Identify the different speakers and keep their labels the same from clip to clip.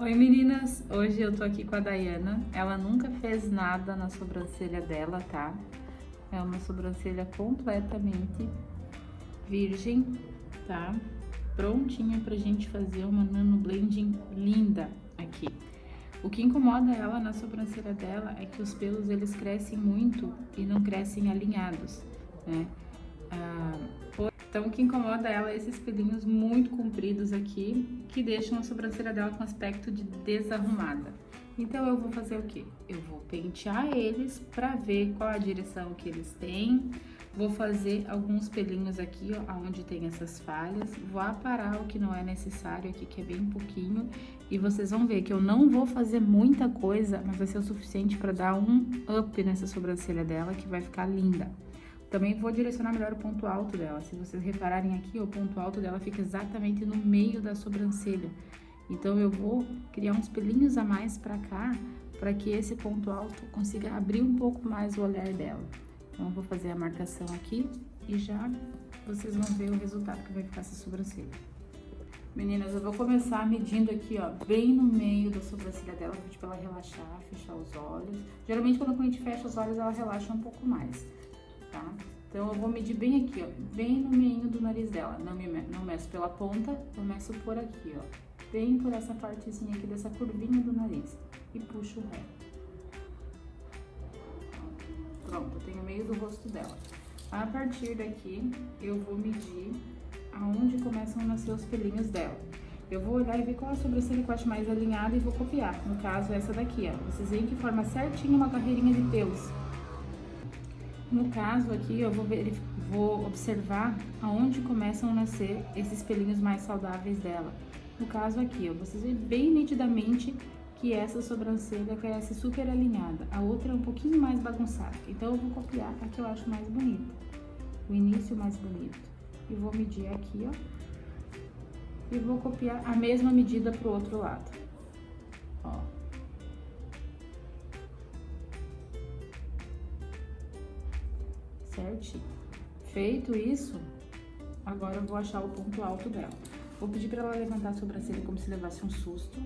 Speaker 1: Oi meninas, hoje eu tô aqui com a Dayana. Ela nunca fez nada na sobrancelha dela, tá? É uma sobrancelha completamente virgem, tá? Prontinha pra gente fazer uma nano blending linda aqui. O que incomoda ela na sobrancelha dela é que os pelos eles crescem muito e não crescem alinhados, né? Então, o que incomoda ela é esses pelinhos muito compridos aqui, que deixam a sobrancelha dela com aspecto de desarrumada. Então, eu vou fazer o quê? Eu vou pentear eles pra ver qual a direção que eles têm. Vou fazer alguns pelinhos aqui, ó, onde tem essas falhas. Vou aparar o que não é necessário aqui, que é bem pouquinho. E vocês vão ver que eu não vou fazer muita coisa, mas vai ser o suficiente pra dar um up nessa sobrancelha dela, que vai ficar linda. Também vou direcionar melhor o ponto alto dela. Se vocês repararem aqui, o ponto alto dela fica exatamente no meio da sobrancelha. Então, eu vou criar uns pelinhos a mais pra cá, para que esse ponto alto consiga abrir um pouco mais o olhar dela. Então, eu vou fazer a marcação aqui e já vocês vão ver o resultado que vai ficar essa sobrancelha. Meninas, eu vou começar medindo aqui, ó, bem no meio da sobrancelha dela, vou pedir pra ela relaxar, fechar os olhos. Geralmente, quando a cliente fecha os olhos, ela relaxa um pouco mais. Tá? Então, eu vou medir bem aqui, ó, bem no meio do nariz dela. Não meço pela ponta, eu meço por aqui, ó, bem por essa partezinha aqui dessa curvinha do nariz e puxo reto. Pronto, eu tenho o meio do rosto dela. A partir daqui, eu vou medir aonde começam a nascer os pelinhos dela. Eu vou olhar e ver qual a sobrancelha que eu acho mais alinhada e vou copiar. No caso, essa daqui, ó. Vocês veem que forma certinho uma carreirinha de pelos. No caso aqui, eu vou observar aonde começam a nascer esses pelinhos mais saudáveis dela. No caso aqui, ó, vocês veem bem nitidamente que essa sobrancelha cresce super alinhada. A outra é um pouquinho mais bagunçada. Então, eu vou copiar a que eu acho mais bonita. O início mais bonito. E vou medir aqui, ó. E vou copiar a mesma medida pro outro lado. Ó. Certinho. Feito isso, agora eu vou achar o ponto alto dela. Vou pedir pra ela levantar a sobrancelha como se levasse um susto.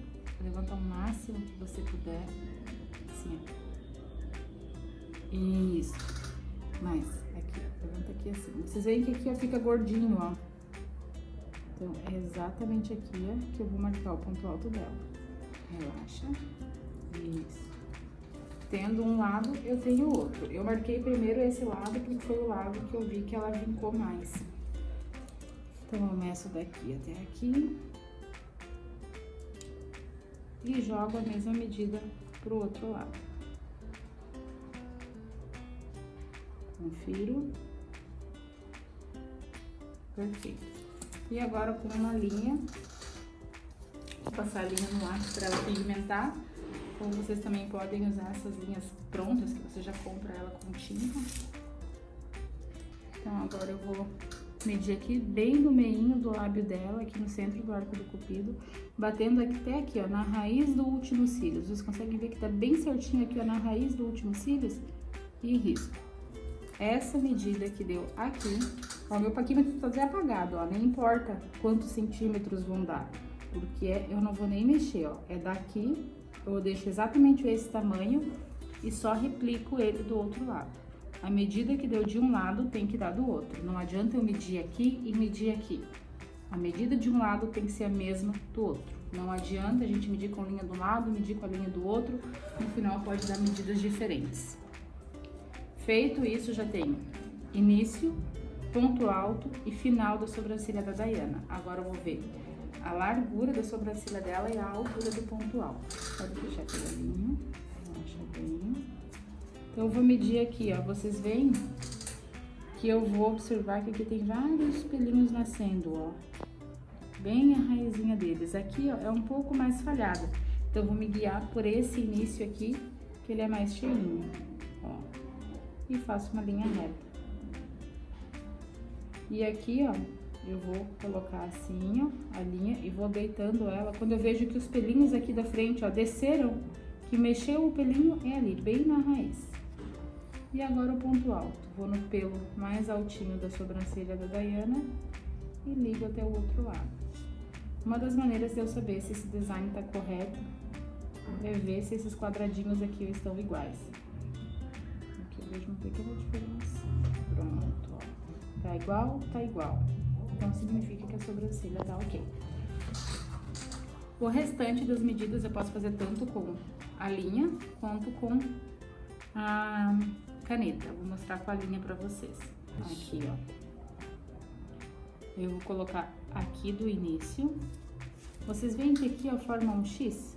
Speaker 1: Levanta o máximo que você puder. Assim, ó. Isso. Mais. Aqui, ó. Levanta aqui assim. Vocês veem que aqui, ó, fica gordinho, ó. Então, é exatamente aqui, ó, que eu vou marcar o ponto alto dela. Relaxa. Isso. Tendo um lado, eu tenho o outro. Eu marquei primeiro esse lado, porque foi o lado que eu vi que ela vincou mais. Então, eu meço daqui até aqui. E jogo a mesma medida pro outro lado. Confiro. Perfeito. E agora, com uma linha, vou passar a linha no lápis para ela pigmentar. Ou vocês também podem usar essas linhas prontas, que você já compra ela com tinta. Então, agora eu vou medir aqui bem no meinho do lábio dela, aqui no centro do arco do cupido, batendo até aqui, ó, na raiz do último cílio. Vocês conseguem ver que tá bem certinho aqui, ó, na raiz do último cílio, e risco. Essa medida que deu aqui, ó, meu paquímetro tá desapagado, ó, nem importa quantos centímetros vão dar, porque eu não vou nem mexer, ó, é daqui. Eu deixo exatamente esse tamanho e só replico ele do outro lado. A medida que deu de um lado tem que dar do outro. Não adianta eu medir aqui e medir aqui. A medida de um lado tem que ser a mesma do outro. Não adianta a gente medir com a linha do lado, medir com a linha do outro. No final pode dar medidas diferentes. Feito isso, já tenho início, ponto alto e final da sobrancelha da Dayana. Agora eu vou ver a largura da sobrancelha dela e a altura do ponto alto. Pode fechar pela linha, relaxa bem. Então, eu vou medir aqui, ó, vocês veem que eu vou observar que aqui tem vários pelinhos nascendo, ó. Bem a raizinha deles. Aqui, ó, é um pouco mais falhada. Então, eu vou me guiar por esse início aqui, que ele é mais cheinho, ó. E faço uma linha reta. E aqui, ó, eu vou colocar assim, ó, a linha e vou deitando ela. Quando eu vejo que os pelinhos aqui da frente, ó, desceram, que mexeu o pelinho, é ali, bem na raiz. E agora o ponto alto. Vou no pelo mais altinho da sobrancelha da Dayana e ligo até o outro lado. Uma das maneiras de eu saber se esse design tá correto é ver se esses quadradinhos aqui estão iguais. Aqui eu vejo uma pequena diferença. Pronto, ó. Tá igual? Tá igual. Então significa que a sobrancelha tá ok. O restante das medidas eu posso fazer tanto com a linha quanto com a caneta. Eu vou mostrar com a linha pra vocês. Aqui, ó. Eu vou colocar aqui do início. Vocês veem que aqui, ó, forma um X?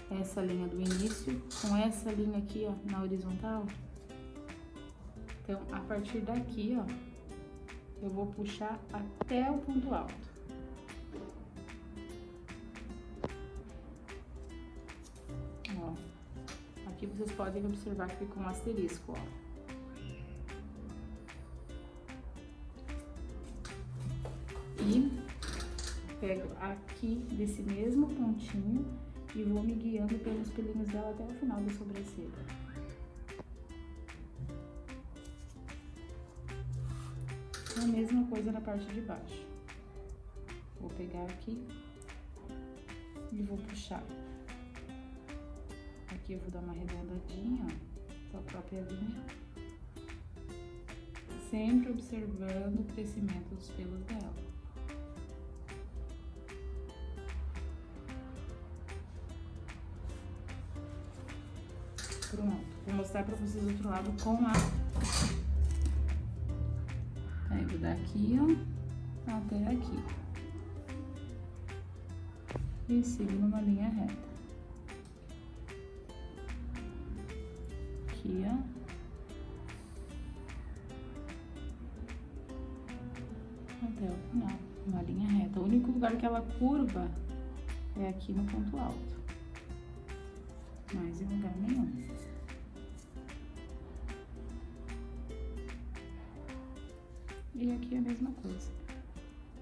Speaker 1: Essa linha do início com essa linha aqui, ó, na horizontal. Então, a partir daqui, ó, eu vou puxar até o ponto alto. Ó, aqui vocês podem observar que fica um asterisco, ó. E pego aqui desse mesmo pontinho e vou me guiando pelos pelinhos dela até o final da sobrancelha. A mesma coisa na parte de baixo. Vou pegar aqui e vou puxar. Aqui eu vou dar uma arredondadinha, ó, com a própria linha. Sempre observando o crescimento dos pelos dela. Pronto, vou mostrar pra vocês do outro lado com a... Pego daqui, ó, até aqui. E sigo numa linha reta. Aqui, ó. Até o final, uma linha reta. O único lugar que ela curva é aqui no ponto alto. Mais em lugar nenhum. E aqui é a mesma coisa.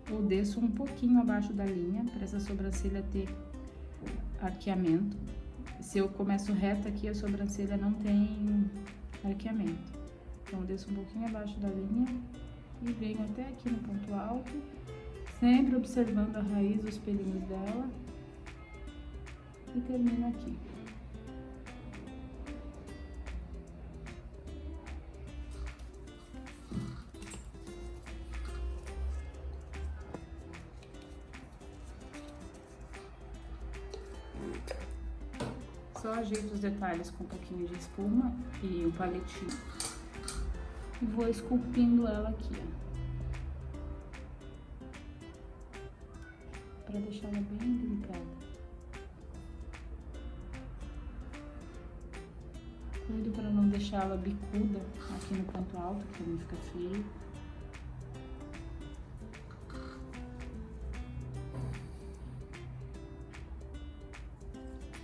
Speaker 1: Eu desço um pouquinho abaixo da linha, para essa sobrancelha ter arqueamento. Se eu começo reto aqui, a sobrancelha não tem arqueamento. Então, eu desço um pouquinho abaixo da linha e venho até aqui no ponto alto, sempre observando a raiz dos pelinhos dela. E termino aqui. Só ajeito os detalhes com um pouquinho de espuma e um palitinho. E vou esculpindo ela aqui, ó. Pra deixar ela bem delicada. Cuido pra não deixar ela bicuda aqui no ponto alto, que também fica feio.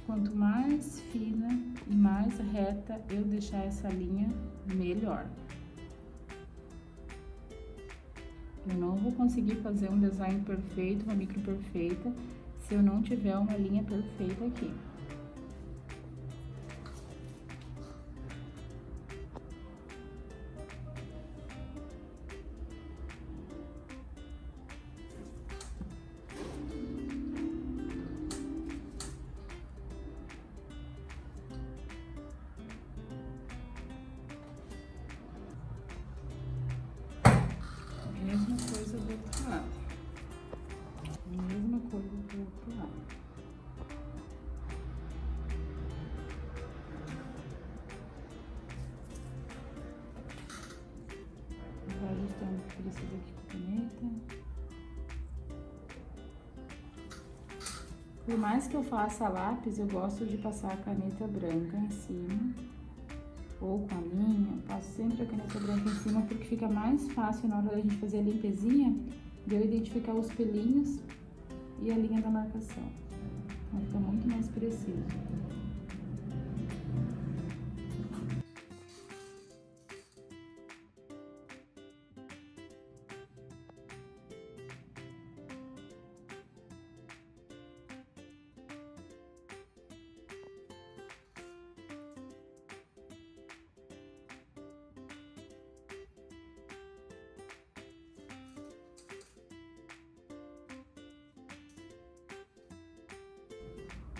Speaker 1: Quanto mais fina e mais reta eu deixar essa linha, melhor. Eu não vou conseguir fazer um design perfeito, uma micro perfeita, se eu não tiver uma linha perfeita aqui. Mesma coisa do outro lado. Mesma coisa do outro lado. Vou ajustando o que precisa aqui com a caneta. Por mais que eu faça lápis, eu gosto de passar a caneta branca em cima. Ou com a linha, passo sempre a caneta branca em cima porque fica mais fácil na hora da gente fazer a limpezinha de eu identificar os pelinhos e a linha da marcação. Então fica muito mais preciso.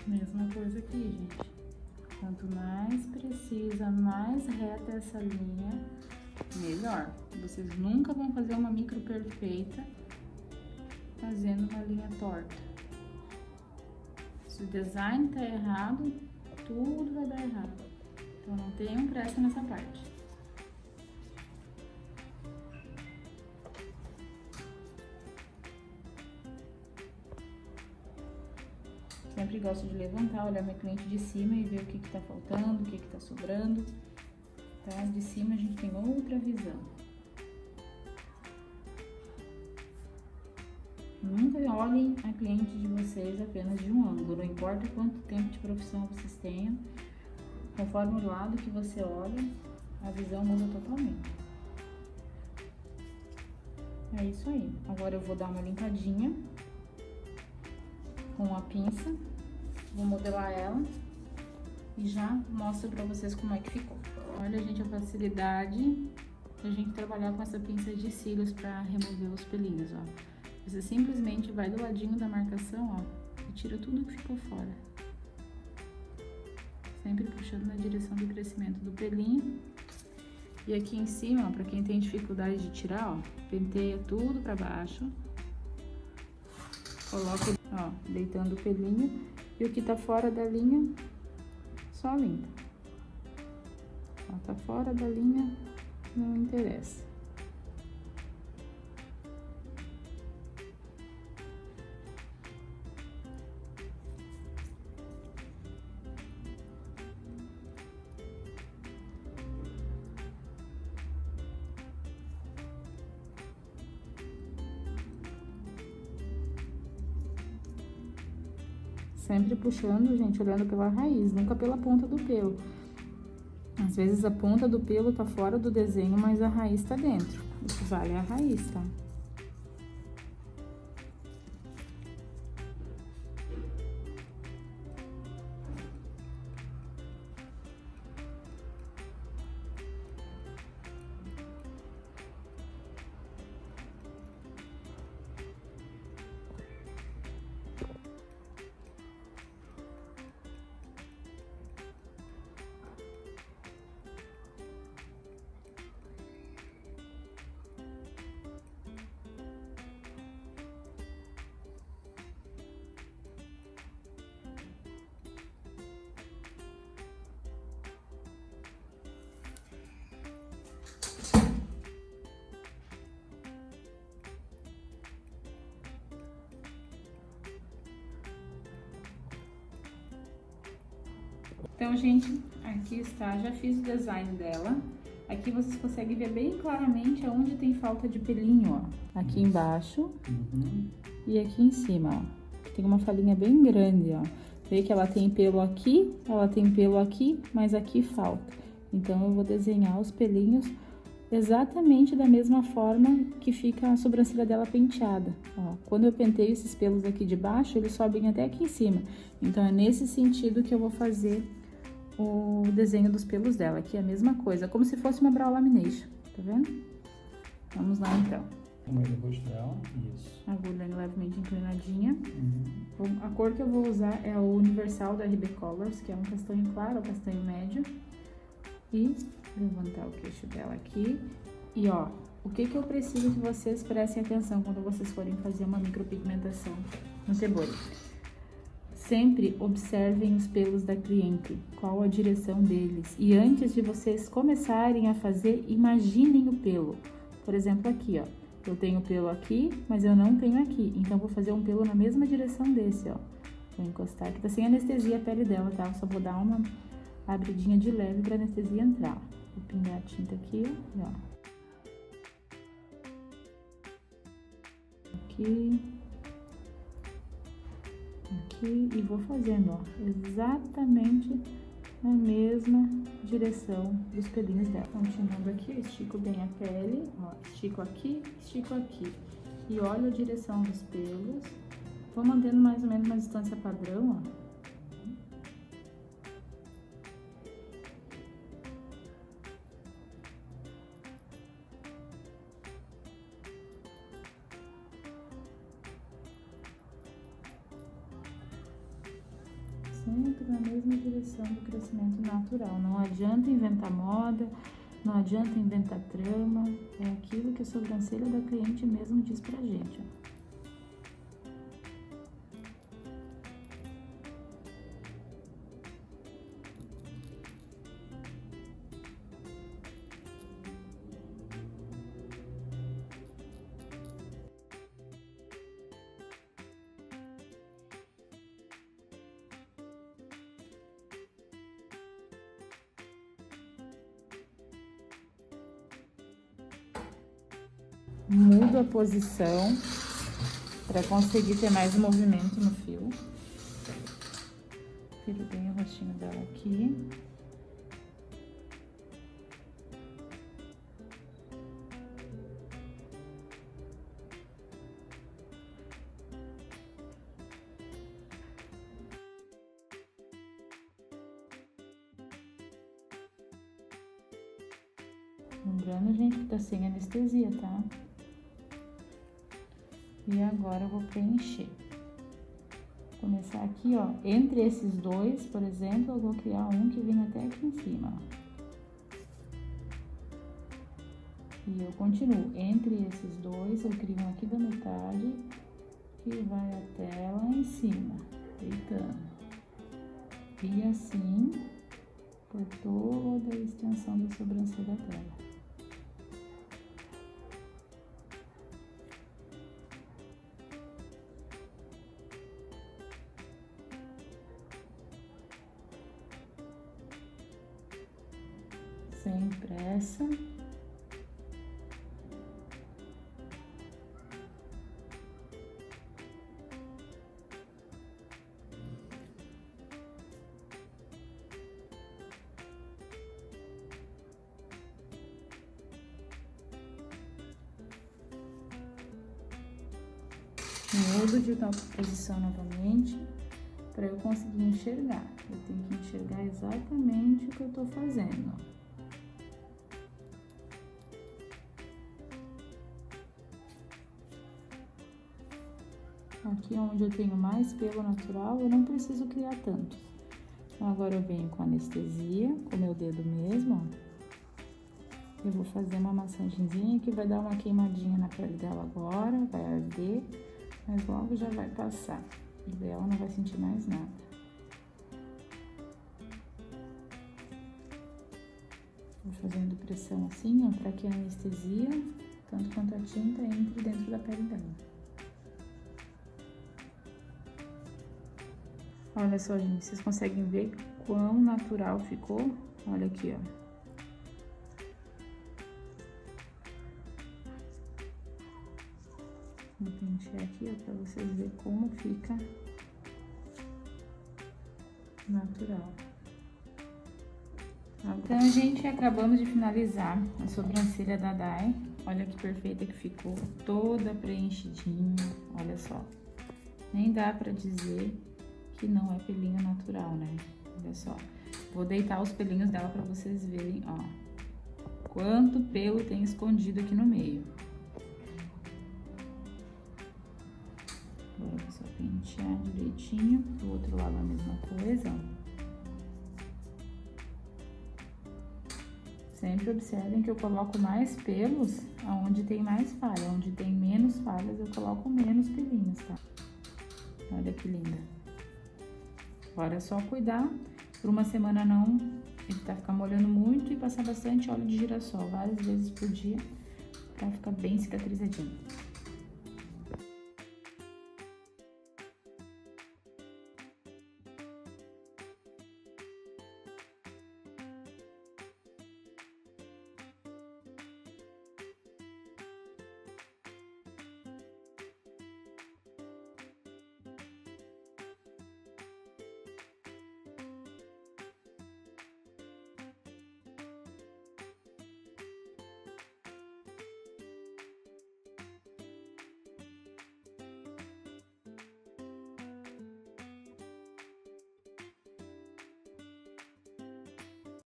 Speaker 1: Mesma coisa aqui, gente. Quanto mais precisa, mais reta essa linha, melhor. Vocês nunca vão fazer uma micro perfeita fazendo uma linha torta. Se o design tá errado, tudo vai dar errado. Então não tenham pressa nessa parte. Sempre gosto de levantar, olhar minha cliente de cima e ver o que tá faltando, o que tá sobrando. Tá? De cima a gente tem outra visão. Nunca olhem a cliente de vocês apenas de um ângulo, não importa quanto tempo de profissão vocês tenham, conforme o lado que você olha, a visão muda totalmente. É isso aí. Agora eu vou dar uma limpadinha com a pinça, vou modelar ela e já mostro pra vocês como é que ficou. Olha, gente, a facilidade da gente trabalhar com essa pinça de cílios pra remover os pelinhos, ó. Você simplesmente vai do ladinho da marcação, ó, e tira tudo que ficou fora. Sempre puxando na direção do crescimento do pelinho. E aqui em cima, ó, pra quem tem dificuldade de tirar, ó, penteia tudo pra baixo. Coloca, ó, deitando o pelinho, e o que tá fora da linha, só limpa. Ó, tá fora da linha, não interessa. Sempre puxando, gente, olhando pela raiz, nunca pela ponta do pelo. Às vezes a ponta do pelo tá fora do desenho, mas a raiz tá dentro. O que vale é a raiz, tá? Então, gente, aqui está, já fiz o design dela. Aqui vocês conseguem ver bem claramente aonde tem falta de pelinho, ó. Aqui embaixo e aqui em cima, ó. Tem uma falinha bem grande, ó. Vê que ela tem pelo aqui, mas aqui falta. Então, eu vou desenhar os pelinhos exatamente da mesma forma que fica a sobrancelha dela penteada, ó. Quando eu penteio esses pelos aqui de baixo, eles sobem até aqui em cima. Então, é nesse sentido que eu vou fazer o desenho dos pelos dela. Aqui é a mesma coisa, como se fosse uma brow lamination, tá vendo? Vamos lá, então.
Speaker 2: Uma depois dela, isso.
Speaker 1: Agulha levemente inclinadinha. A cor que eu vou usar é o Universal da RB Colors, que é um castanho claro ou castanho médio. E levantar o queixo dela aqui. E, ó, o que eu preciso que vocês prestem atenção quando vocês forem fazer uma micropigmentação no cebola? Sempre observem os pelos da cliente, qual a direção deles. E antes de vocês começarem a fazer, imaginem o pelo. Por exemplo, aqui, ó. Eu tenho pelo aqui, mas eu não tenho aqui. Então, vou fazer um pelo na mesma direção desse, ó. Vou encostar aqui. Tá sem anestesia a pele dela, tá? Só vou dar uma abridinha de leve pra anestesia entrar. Vou pingar a tinta aqui, ó. Aqui. Aqui, e vou fazendo, ó, exatamente na mesma direção dos pelinhos dela. Continuando aqui, eu estico bem a pele, ó, estico aqui, e olho a direção dos pelos. Vou mantendo mais ou menos uma distância padrão, ó. sempre na mesma direção do crescimento natural. Não adianta inventar moda, não adianta inventar trama, é aquilo que a sobrancelha da cliente mesmo diz pra gente, ó. Mudo a posição para conseguir ter mais movimento no fio. Viro bem o rostinho dela aqui. Lembrando, gente, que tá sem anestesia, tá? E agora eu vou preencher. Vou começar aqui, ó, entre esses dois, por exemplo, eu vou criar um que vem até aqui em cima, ó. E eu continuo. Entre esses dois, eu crio um aqui da metade, que vai até lá em cima, deitando. E assim, por toda a extensão da sobrancelha dela. Sem pressa. Mudo de tal posição novamente para eu conseguir enxergar. Eu tenho que enxergar exatamente o que eu tô fazendo. Aqui onde eu tenho mais pelo natural, eu não preciso criar tanto. Então, agora eu venho com anestesia, com meu dedo mesmo, ó. Eu vou fazer uma massagenzinha que vai dar uma queimadinha na pele dela agora, vai arder, mas logo já vai passar. E daí ela não vai sentir mais nada. Vou fazendo pressão assim, ó, para que a anestesia, tanto quanto a tinta, entre dentro da pele dela. Olha só, gente, vocês conseguem ver quão natural ficou? Olha aqui, ó. Vou pentear aqui, ó, pra vocês verem como fica natural. Então, gente, acabamos de finalizar a sobrancelha da Dai. Olha que perfeita que ficou, toda preenchidinha, olha só. Nem dá pra dizer que não é pelinho natural, né? Olha só. Vou deitar os pelinhos dela pra vocês verem, ó. Quanto pelo tem escondido aqui no meio. Agora é só pentear direitinho. Do outro lado a mesma coisa, ó. Sempre observem que eu coloco mais pelos aonde tem mais falha. Onde tem menos falhas, eu coloco menos pelinhos, tá? Olha que linda. Agora é só cuidar, por uma semana não evitar ficar molhando muito e passar bastante óleo de girassol, várias vezes por dia, pra ficar bem cicatrizadinho.